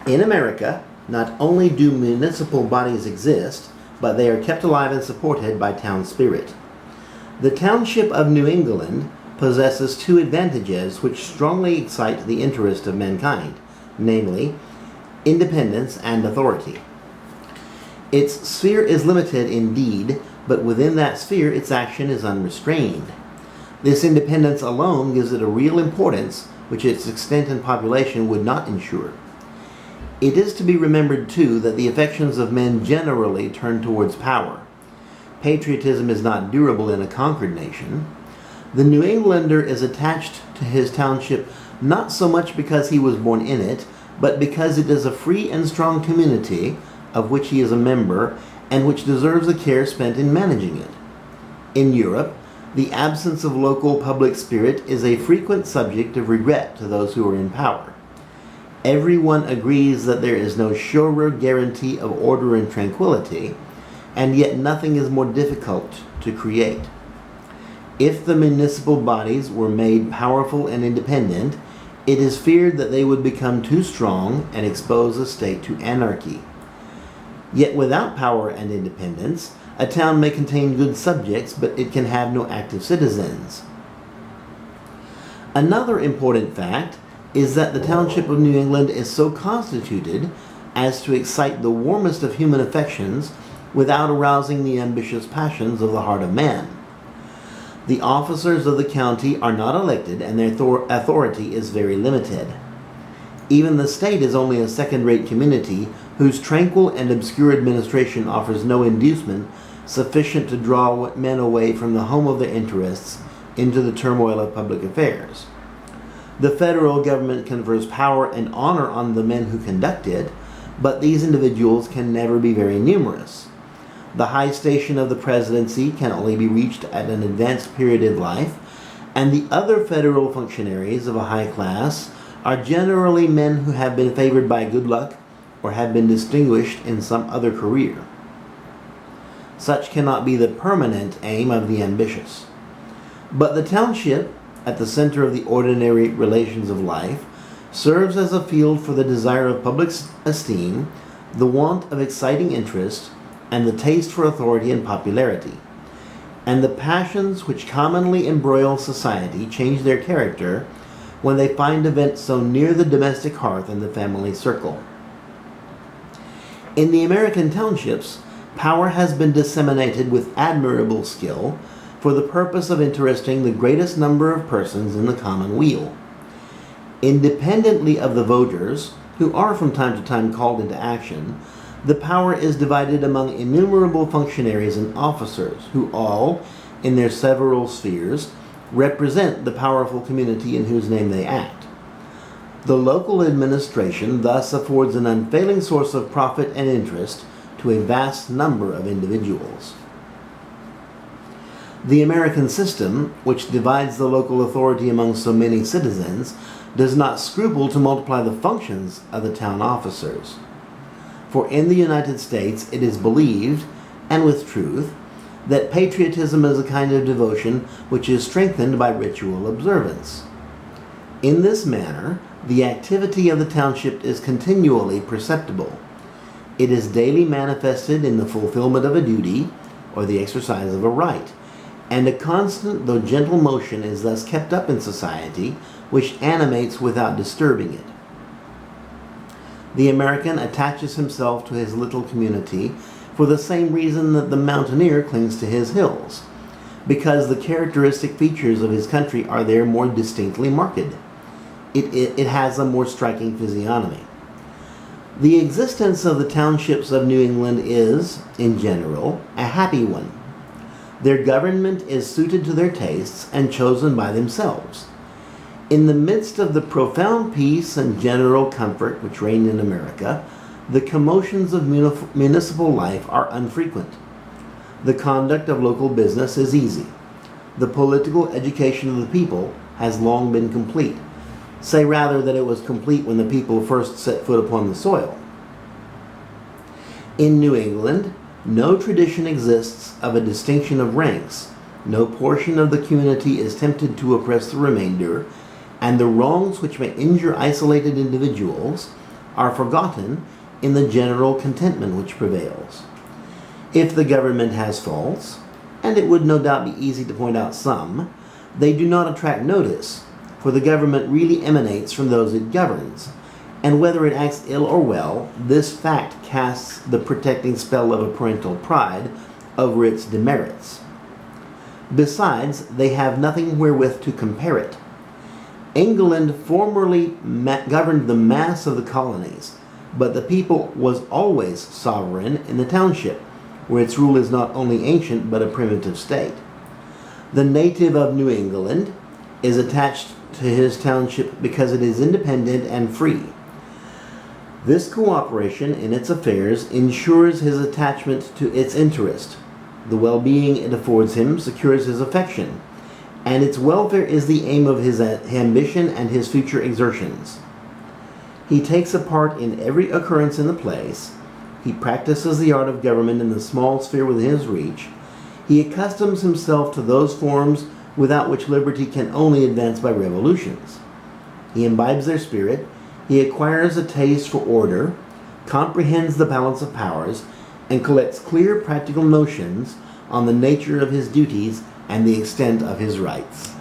In America, not only do municipal bodies exist, but they are kept alive and supported by town spirit. The township of New England possesses two advantages which strongly excite the interest of mankind, namely, independence and authority. Its sphere is limited indeed, but within that sphere its action is unrestrained. This independence alone gives it a real importance which its extent and population would not ensure. It is to be remembered, too, that the affections of men generally turn towards power. Patriotism is not durable in a conquered nation. The New Englander is attached to his township not so much because he was born in it, but because it is a free and strong community of which he is a member and which deserves the care spent in managing it. In Europe, the absence of local public spirit is a frequent subject of regret to those who are in power. Everyone agrees that there is no surer guarantee of order and tranquility, and yet nothing is more difficult to create. If the municipal bodies were made powerful and independent, it is feared that they would become too strong and expose the state to anarchy. Yet without power and independence, a town may contain good subjects, but it can have no active citizens. Another important fact is that the township of New England is so constituted as to excite the warmest of human affections without arousing the ambitious passions of the heart of man. The officers of the county are not elected, and their authority is very limited. Even the state is only a second-rate community whose tranquil and obscure administration offers no inducement sufficient to draw men away from the home of their interests into the turmoil of public affairs. The federal government confers power and honor on the men who conduct it, but these individuals can never be very numerous. The high station of the presidency can only be reached at an advanced period in life, and the other federal functionaries of a high class are generally men who have been favored by good luck or have been distinguished in some other career. Such cannot be the permanent aim of the ambitious. But the township, at the center of the ordinary relations of life, serves as a field for the desire of public esteem, the want of exciting interest, and the taste for authority and popularity. And the passions which commonly embroil society change their character when they find a vent so near the domestic hearth and the family circle. In the American townships, power has been disseminated with admirable skill for the purpose of interesting the greatest number of persons in the common weal. Independently of the voters, who are from time to time called into action, the power is divided among innumerable functionaries and officers who all, in their several spheres, represent the powerful community in whose name they act. The local administration thus affords an unfailing source of profit and interest to a vast number of individuals. The American system, which divides the local authority among so many citizens, does not scruple to multiply the functions of the town officers. For in the United States it is believed, and with truth, that patriotism is a kind of devotion which is strengthened by ritual observance. In this manner, the activity of the township is continually perceptible. It is daily manifested in the fulfillment of a duty or the exercise of a right, and a constant though gentle motion is thus kept up in society, which animates without disturbing it. The American attaches himself to his little community for the same reason that the mountaineer clings to his hills, because the characteristic features of his country are there more distinctly marked. It has a more striking physiognomy. The existence of the townships of New England is, in general, a happy one. Their government is suited to their tastes and chosen by themselves. In the midst of the profound peace and general comfort which reign in America, the commotions of municipal life are unfrequent. The conduct of local business is easy. The political education of the people has long been complete. Say rather that it was complete when the people first set foot upon the soil. In New England, no tradition exists of a distinction of ranks. No portion of the community is tempted to oppress the remainder, and the wrongs which may injure isolated individuals are forgotten in the general contentment which prevails. If the government has faults, and it would no doubt be easy to point out some, they do not attract notice, for the government really emanates from those it governs, and whether it acts ill or well, this fact casts the protecting spell of a parental pride over its demerits. Besides, they have nothing wherewith to compare it. England formerly governed the mass of the colonies, but the people was always sovereign in the township, where its rule is not only ancient but a primitive state. The native of New England is attached to his township because it is independent and free. This cooperation in its affairs ensures his attachment to its interest. The well-being it affords him secures his affection, and its welfare is the aim of his ambition and his future exertions. He takes a part in every occurrence in the place. He practices the art of government in the small sphere within his reach. He accustoms himself to those forms without which liberty can only advance by revolutions. He imbibes their spirit. He acquires a taste for order, comprehends the balance of powers, and collects clear practical notions on the nature of his duties and the extent of his rights.